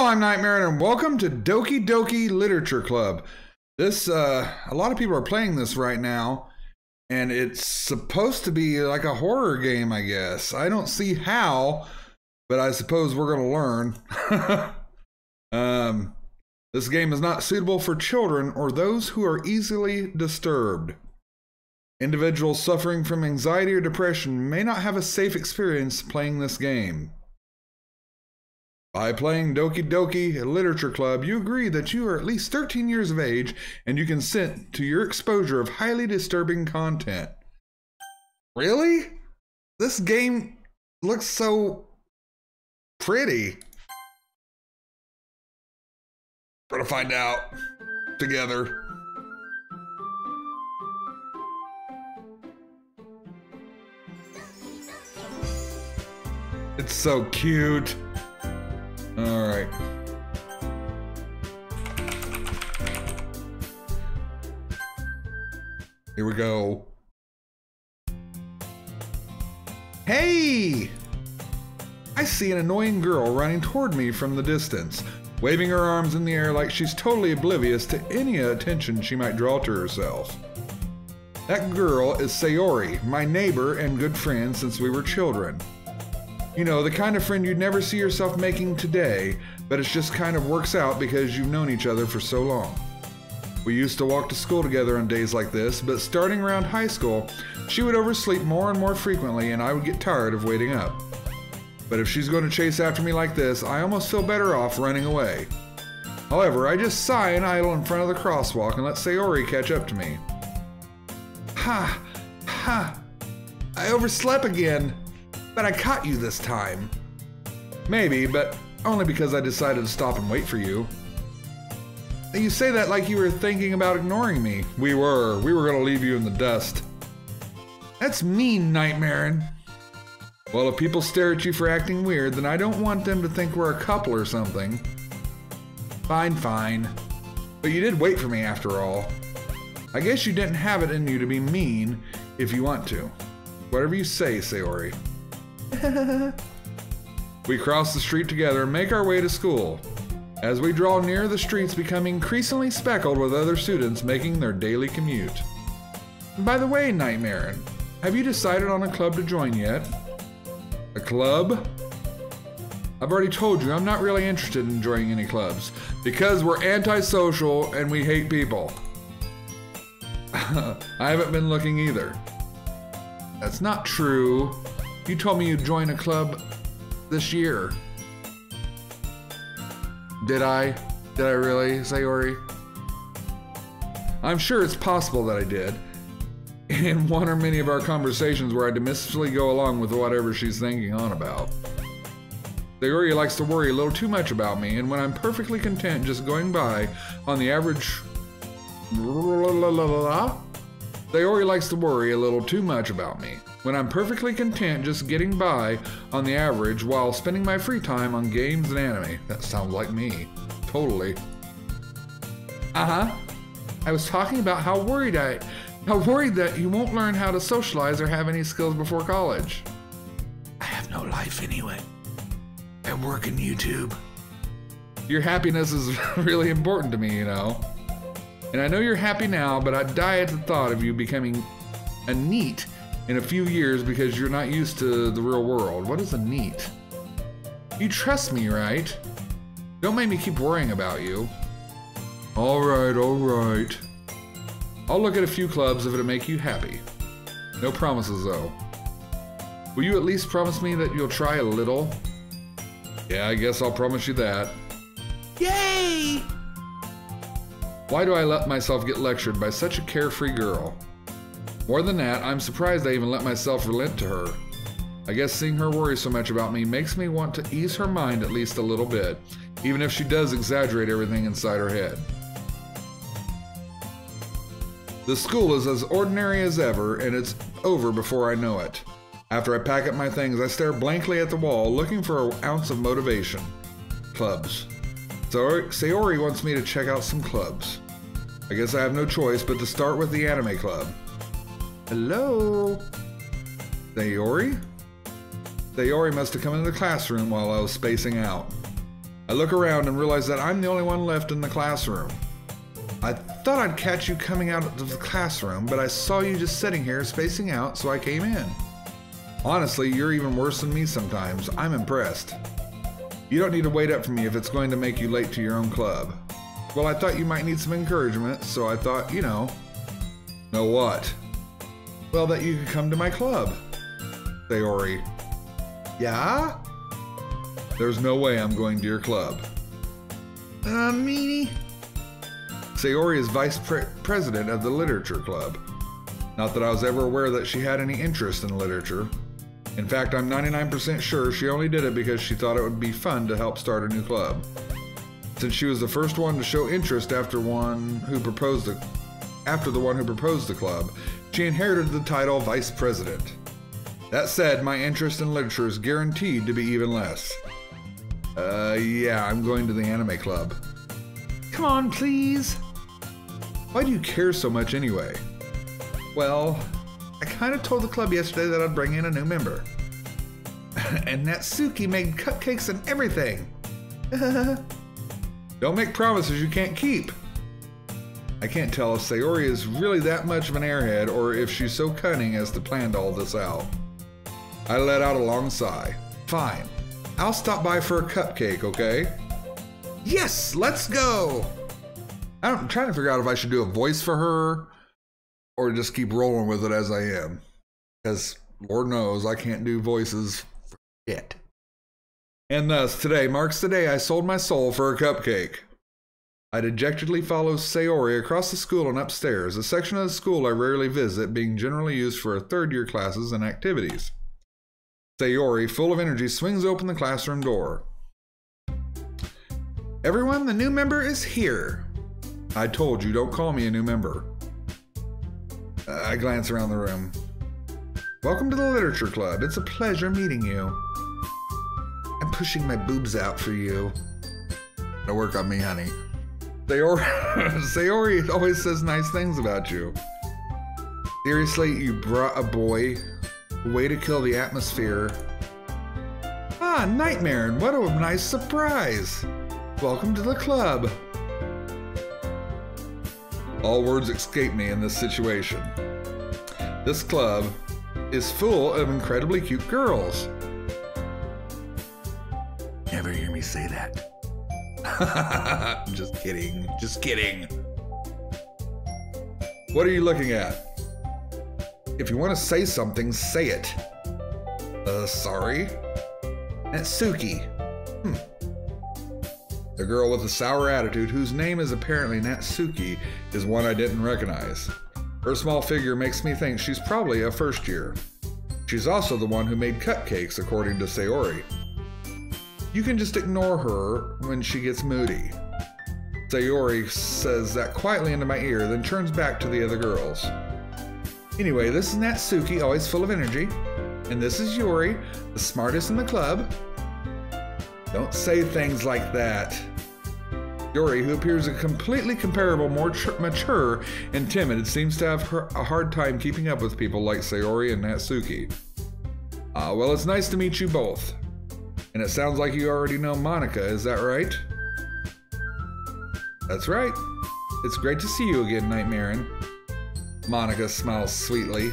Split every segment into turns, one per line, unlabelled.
I'm Nightmaaron, and welcome to Doki Doki Literature Club. This, a lot of people are playing this right now, and it's supposed to be like a horror game, I guess. I don't see how, but I suppose we're going to learn. This game is not suitable for children or those who are easily disturbed. Individuals suffering from anxiety or depression may not have a safe experience playing this game. By playing Doki Doki Literature Club, you agree that you are at least 13 years of age and you consent to your exposure of highly disturbing content. Really? This game looks so pretty. We're gonna find out together. It's so cute. All right. Here we go. Hey! I see an annoying girl running toward me from the distance, waving her arms in the air like she's totally oblivious to any attention she might draw to herself. That girl is Sayori, my neighbor and good friend since we were children. You know, the kind of friend you'd never see yourself making today, but it just kind of works out because you've known each other for so long. We used to walk to school together on days like this, but starting around high school, she would oversleep more and more frequently and I would get tired of waiting up. But if she's going to chase after me like this, I almost feel better off running away. However, I just sigh and idle in front of the crosswalk and let Sayori catch up to me. Ha! Ha! I overslept again! But I caught you this time. Maybe, but only because I decided to stop and wait for you. You say that like you were thinking about ignoring me. We were gonna leave you in the dust. That's mean, Nightmaaron. Well, if people stare at you for acting weird, then I don't want them to think we're a couple or something. Fine, fine. But you did wait for me after all. I guess you didn't have it in you to be mean if you want to. Whatever you say, Sayori. We cross the street together and make our way to school. As we draw near, the streets become increasingly speckled with other students making their daily commute. By the way, Nightmaaron, have you decided on a club to join yet? A club? I've already told you I'm not really interested in joining any clubs because we're antisocial and we hate people. I haven't been looking either. That's not true. You told me you'd join a club this year. Did I? Did I really, Sayori? I'm sure it's possible that I did. In one or many of our conversations where I dismissively go along with whatever she's thinking on about. Sayori likes to worry a little too much about me, and when I'm perfectly content just going by on the average... Sayori likes to worry a little too much about me. When I'm perfectly content just getting by on the average while spending my free time on games and anime. That sounds like me. Totally. Uh-huh. I was talking about how worried that you won't learn how to socialize or have any skills before college. I have no life anyway. I work in YouTube. Your happiness is really important to me, you know. And I know you're happy now, but I'd die at the thought of you becoming a NEET in a few years because you're not used to the real world. What is a NEET? You trust me, right? Don't make me keep worrying about you. All right, all right. I'll look at a few clubs if it'll make you happy. No promises, though. Will you at least promise me that you'll try a little? Yeah, I guess I'll promise you that. Yay! Why do I let myself get lectured by such a carefree girl? More than that, I'm surprised I even let myself relent to her. I guess seeing her worry so much about me makes me want to ease her mind at least a little bit, even if she does exaggerate everything inside her head. The school is as ordinary as ever, and it's over before I know it. After I pack up my things, I stare blankly at the wall, looking for an ounce of motivation. Clubs. Sayori wants me to check out some clubs. I guess I have no choice but to start with the anime club. Hello? Sayori? Sayori must have come into the classroom while I was spacing out. I look around and realize that I'm the only one left in the classroom. I thought I'd catch you coming out of the classroom, but I saw you just sitting here spacing out, so I came in. Honestly, you're even worse than me sometimes. I'm impressed. You don't need to wait up for me if it's going to make you late to your own club. Well, I thought you might need some encouragement, so I thought, you know. Know what? Well, that you could come to my club. Sayori. Yeah? There's no way I'm going to your club. Meanie. Sayori is vice president of the literature club. Not that I was ever aware that she had any interest in literature. In fact, I'm 99% sure she only did it because she thought it would be fun to help start a new club. Since she was the first one to show interest after the one who proposed the club, she inherited the title vice president. That said, my interest in literature is guaranteed to be even less. Yeah, I'm going to the anime club. Come on, please. Why do you care so much anyway? Well, I kind of told the club yesterday that I'd bring in a new member. And Natsuki made cupcakes and everything. Don't make promises you can't keep. I can't tell if Sayori is really that much of an airhead or if she's so cunning as to plan all this out. I let out a long sigh. Fine. I'll stop by for a cupcake, okay? Yes, let's go! I'm trying to figure out if I should do a voice for her or just keep rolling with it as I am. Because Lord knows I can't do voices for shit. And thus, today marks the day I sold my soul for a cupcake. I dejectedly follow Sayori across the school and upstairs, a section of the school I rarely visit, being generally used for third-year classes and activities. Sayori, full of energy, swings open the classroom door. Everyone, the new member is here. I told you, don't call me a new member. I glance around the room. Welcome to the Literature Club. It's a pleasure meeting you. I'm pushing my boobs out for you. Don't work on me, honey. Sayori always says nice things about you. Seriously, you brought a boy? Way to kill the atmosphere. Ah, Nightmaaron, what a nice surprise. Welcome to the club. All words escape me in this situation. This club is full of incredibly cute girls. Never hear me say that. Just kidding, just kidding. What are you looking at? If you want to say something, say it. Sorry? Natsuki. The girl with the sour attitude, whose name is apparently Natsuki, is one I didn't recognize. Her small figure makes me think she's probably a first year. She's also the one who made cupcakes, according to Sayori. You can just ignore her when she gets moody. Sayori says that quietly into my ear, then turns back to the other girls. Anyway, this is Natsuki, always full of energy. And this is Yuri, the smartest in the club. Don't say things like that. Yuri, who appears a completely comparable, more mature and timid, seems to have a hard time keeping up with people like Sayori and Natsuki. Well, it's nice to meet you both. And it sounds like you already know Monika, is that right? That's right. It's great to see you again, Nightmaaron. Monika smiles sweetly.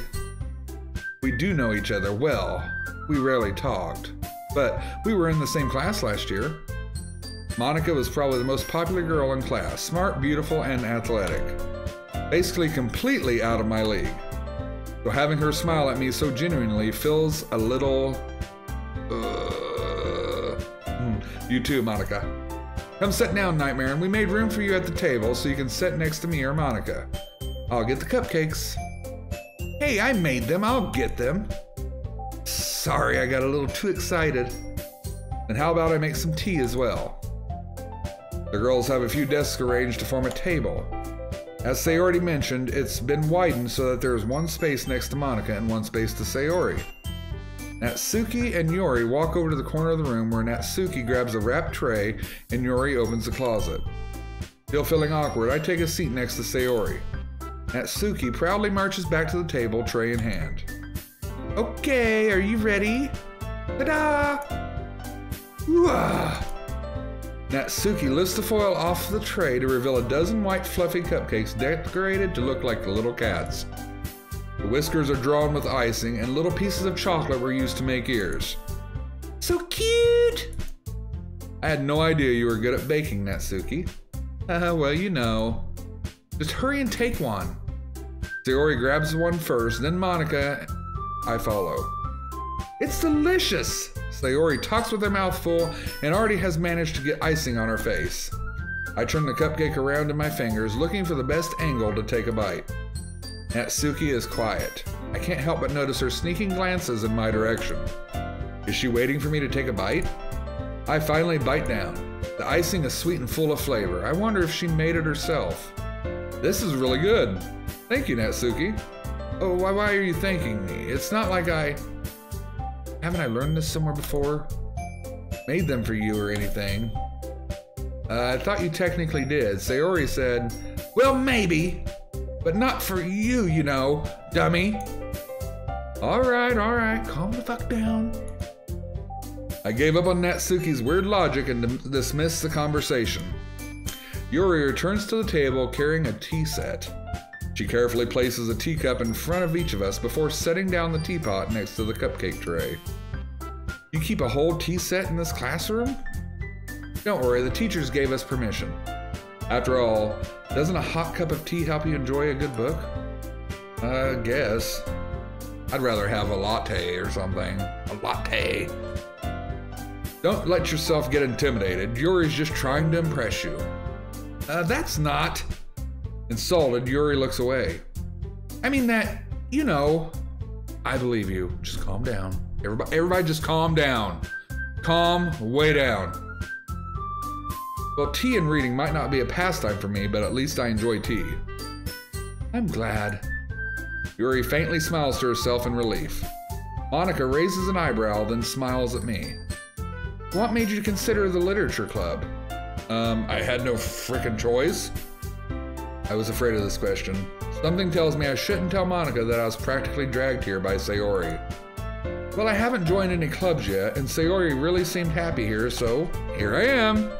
We do know each other well. We rarely talked, but we were in the same class last year. Monika was probably the most popular girl in class, smart, beautiful, and athletic. Basically completely out of my league. So having her smile at me so genuinely feels a little... You too, Monika. Come sit down, Nightmaaron. We made room for you at the table so you can sit next to me or Monika. I'll get the cupcakes. Hey, I made them. I'll get them. Sorry, I got a little too excited. And how about I make some tea as well? The girls have a few desks arranged to form a table. As Sayori already mentioned, it's been widened so that there is one space next to Monika and one space to Sayori. Natsuki and Yuri walk over to the corner of the room where Natsuki grabs a wrapped tray and Yuri opens the closet. Still feeling awkward, I take a seat next to Sayori. Natsuki proudly marches back to the table, tray in hand. Okay, are you ready? Ta-da! Ooh-ah! Natsuki lifts the foil off the tray to reveal a dozen white fluffy cupcakes decorated to look like little cats. The whiskers are drawn with icing, and little pieces of chocolate were used to make ears. So cute! I had no idea you were good at baking, Natsuki. Well, you know. Just hurry and take one. Sayori grabs one first, then Monica. I follow. It's delicious! Sayori talks with her mouth full and already has managed to get icing on her face. I turn the cupcake around in my fingers, looking for the best angle to take a bite. Natsuki is quiet. I can't help but notice her sneaking glances in my direction. Is she waiting for me to take a bite? I finally bite down. The icing is sweet and full of flavor. I wonder if she made it herself. This is really good. Thank you, Natsuki. Oh, why are you thanking me? It's not like Haven't I learned this somewhere before? Made them for you or anything. I thought you technically did. Sayori said, well, maybe, but not for you, you know, dummy. All right, calm the fuck down. I gave up on Natsuki's weird logic and dismissed the conversation. Yuri returns to the table carrying a tea set. She carefully places a teacup in front of each of us before setting down the teapot next to the cupcake tray. You keep a whole tea set in this classroom? Don't worry, the teachers gave us permission. After all, doesn't a hot cup of tea help you enjoy a good book? I guess. I'd rather have a latte or something. A latte. Don't let yourself get intimidated. Yuri's just trying to impress you. That's not. Insulted, Yuri looks away. I mean that, you know. I believe you. Just calm down. Everybody just calm down. Calm way down. Well, tea and reading might not be a pastime for me, but at least I enjoy tea. I'm glad. Yuri faintly smiles to herself in relief. Monica raises an eyebrow, then smiles at me. What made you consider the literature club? I had no frickin' choice. I was afraid of this question. Something tells me I shouldn't tell Monica that I was practically dragged here by Sayori. Well, I haven't joined any clubs yet, and Sayori really seemed happy here, so here I am.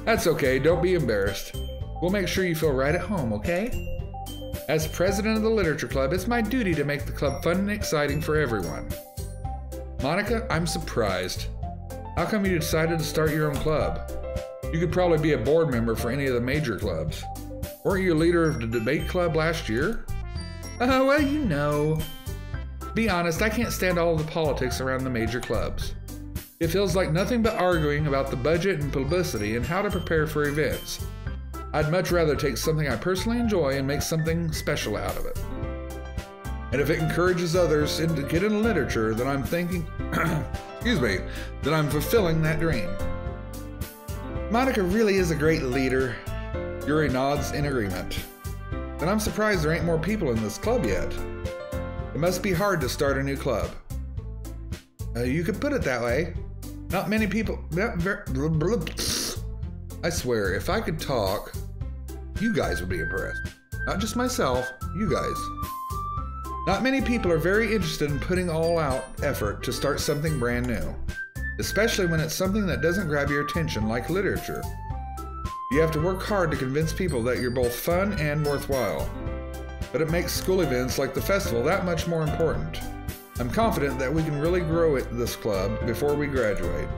That's okay, don't be embarrassed. We'll make sure you feel right at home, okay? As president of the literature club, it's my duty to make the club fun and exciting for everyone. Monica, I'm surprised. How come you decided to start your own club? You could probably be a board member for any of the major clubs. Weren't you a leader of the debate club last year? Well, you know. Be honest, I can't stand all of the politics around the major clubs. It feels like nothing but arguing about the budget and publicity and how to prepare for events. I'd much rather take something I personally enjoy and make something special out of it. And if it encourages others to get into literature, then I'm thinking, then I'm fulfilling that dream. Monica really is a great leader. Yuri nods in agreement. Then I'm surprised there ain't more people in this club yet. It must be hard to start a new club. You could put it that way. Not many people. I swear, if I could talk, you guys would be impressed. Not just myself, you guys. Not many people are very interested in putting all out effort to start something brand new, especially when it's something that doesn't grab your attention like literature. You have to work hard to convince people that you're both fun and worthwhile. But it makes school events like the festival that much more important. I'm confident that we can really grow this club before we graduate.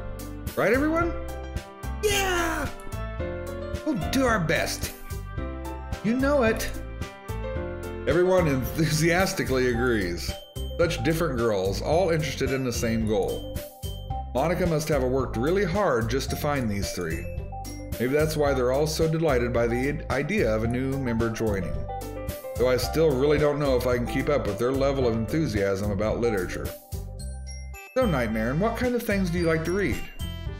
Right, everyone? Yeah! We'll do our best. You know it. Everyone enthusiastically agrees. Such different girls, all interested in the same goal. Monica must have worked really hard just to find these three. Maybe that's why they're all so delighted by the idea of a new member joining. Though I still really don't know if I can keep up with their level of enthusiasm about literature. So, Nightmaaron, what kind of things do you like to read?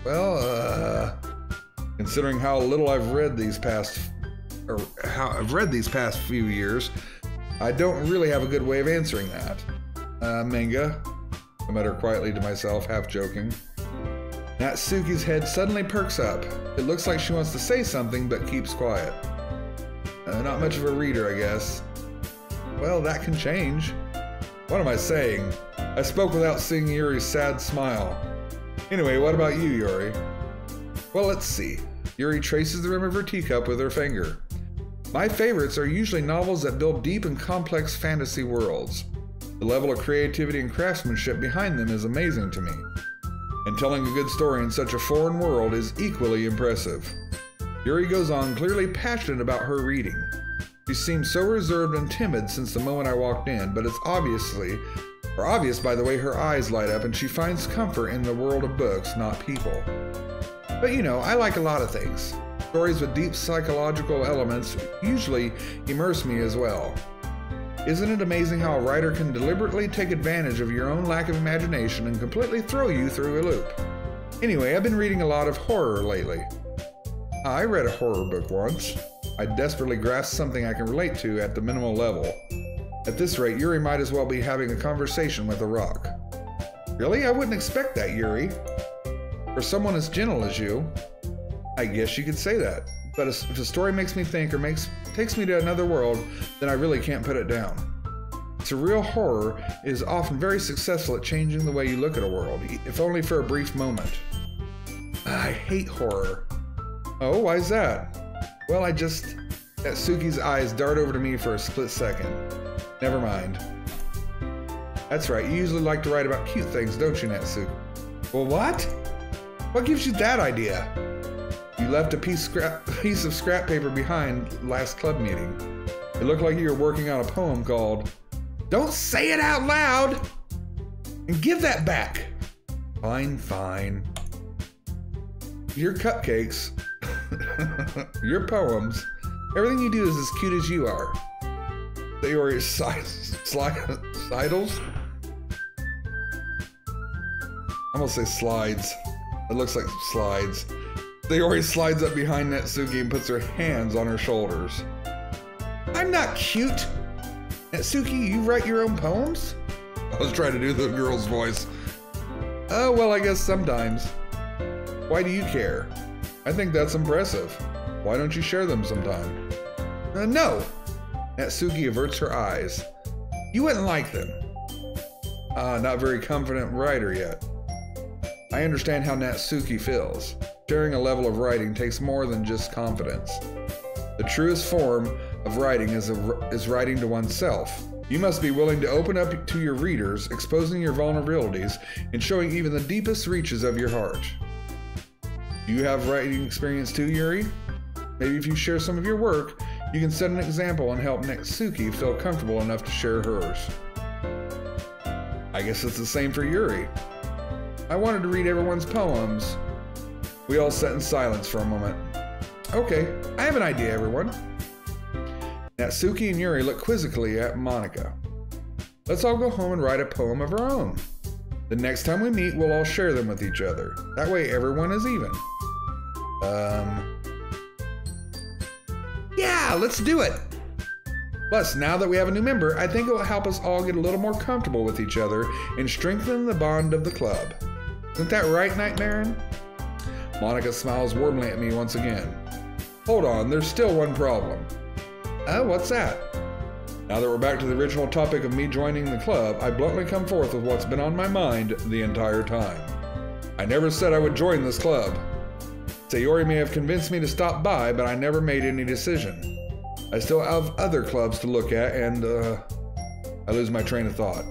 Well, considering how little I've read these past few years, I don't really have a good way of answering that. Manga, I mutter quietly to myself, half joking. Natsuki's head suddenly perks up. It looks like she wants to say something, but keeps quiet. Not much of a reader, I guess. Well, that can change. What am I saying? I spoke without seeing Yuri's sad smile. Anyway, what about you, Yuri? Well, let's see. Yuri traces the rim of her teacup with her finger. My favorites are usually novels that build deep and complex fantasy worlds. The level of creativity and craftsmanship behind them is amazing to me. And telling a good story in such a foreign world is equally impressive. Yuri goes on, clearly passionate about her reading. She seems so reserved and timid since the moment I walked in, but it's obvious by the way her eyes light up, and she finds comfort in the world of books, not people. But you know, I like a lot of things. Stories with deep psychological elements usually immerse me as well. Isn't it amazing how a writer can deliberately take advantage of your own lack of imagination and completely throw you through a loop? Anyway, I've been reading a lot of horror lately. I read a horror book once. I desperately grasped something I can relate to at the minimal level. At this rate, Yuri might as well be having a conversation with a rock. Really? I wouldn't expect that, Yuri. For someone as gentle as you, I guess you could say that. But if a story makes me think or takes me to another world, then I really can't put it down. Surreal horror is often very successful at changing the way you look at a world, if only for a brief moment. I hate horror. Oh, why's that? Well, Natsuki's eyes dart over to me for a split second. Never mind. That's right, you usually like to write about cute things, don't you, Natsuki? Well, what? What gives you that idea? You left a piece of scrap paper behind last club meeting. It looked like you were working on a poem called "Don't Say It Out Loud!" And give that back. Fine, fine. Your cupcakes, your poems, everything you do is as cute as you are. They are your sidles? I'm gonna say slides. It looks like slides. Sayori slides up behind Natsuki and puts her hands on her shoulders. I'm not cute. Natsuki, you write your own poems? I was trying to do the girl's voice. Oh, well, I guess sometimes. Why do you care? I think that's impressive. Why don't you share them sometime? No. Natsuki averts her eyes. You wouldn't like them. Not very confident writer yet. I understand how Natsuki feels. Sharing a level of writing takes more than just confidence. The truest form of writing is writing to oneself. You must be willing to open up to your readers, exposing your vulnerabilities, and showing even the deepest reaches of your heart. Do you have writing experience too, Yuri? Maybe if you share some of your work, you can set an example and help Natsuki feel comfortable enough to share hers. I guess it's the same for Yuri. I wanted to read everyone's poems. We all sat in silence for a moment. Okay, I have an idea, everyone. Natsuki and Yuri look quizzically at Monika. Let's all go home and write a poem of our own. The next time we meet, we'll all share them with each other. That way everyone is even. Yeah, let's do it! Plus, now that we have a new member, I think it will help us all get a little more comfortable with each other and strengthen the bond of the club. Isn't that right, Nightmaaron? Monika smiles warmly at me once again. Hold on, there's still one problem. What's that? Now that we're back to the original topic of me joining the club, I bluntly come forth with what's been on my mind the entire time. I never said I would join this club. Sayori may have convinced me to stop by, but I never made any decision. I still have other clubs to look at, and, I lose my train of thought.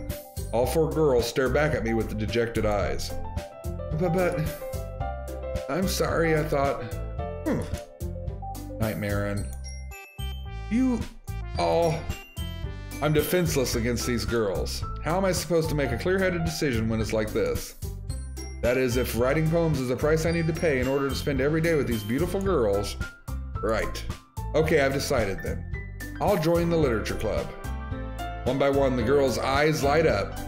All four girls stare back at me with the dejected eyes. But, I'm sorry, I thought. Nightmaaron. You all... I'm defenseless against these girls. How am I supposed to make a clear-headed decision when it's like this? That is, if writing poems is the price I need to pay in order to spend every day with these beautiful girls. Right. Okay, I've decided then. I'll join the literature club. One by one, the girls' eyes light up.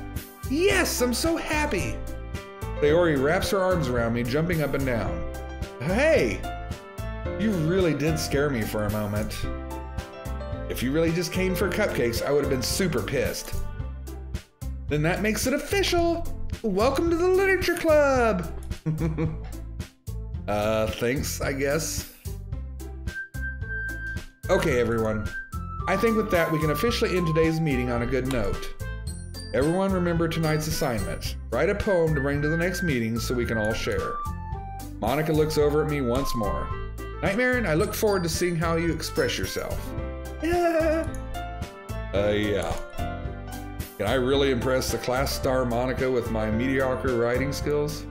Yes, I'm so happy! Sayori wraps her arms around me, jumping up and down. Hey! You really did scare me for a moment. If you really just came for cupcakes, I would have been super pissed. Then that makes it official! Welcome to the literature club! Thanks, I guess. Okay, everyone. I think with that, we can officially end today's meeting on a good note. Everyone remember tonight's assignment. Write a poem to bring to the next meeting so we can all share. Monika looks over at me once more. Nightmaaron, I look forward to seeing how you express yourself. Yeah. Can I really impress the class star Monica with my mediocre writing skills?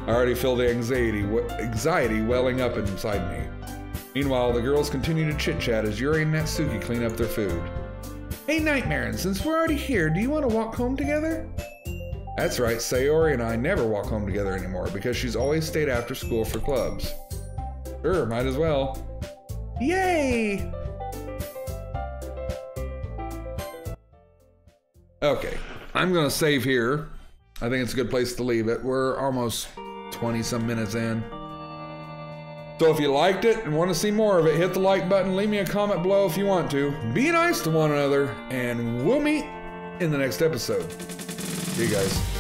I already feel the anxiety welling up inside me. Meanwhile, the girls continue to chit-chat as Yuri and Natsuki clean up their food. Hey Nightmaaron, since we're already here, do you want to walk home together? That's right, Sayori and I never walk home together anymore because she's always stayed after school for clubs. Sure, might as well. Yay! Okay, I'm gonna save here. I think it's a good place to leave it. We're almost 20-some minutes in. So if you liked it and want to see more of it, hit the like button, leave me a comment below if you want to. Be nice to one another, and we'll meet in the next episode. See you guys.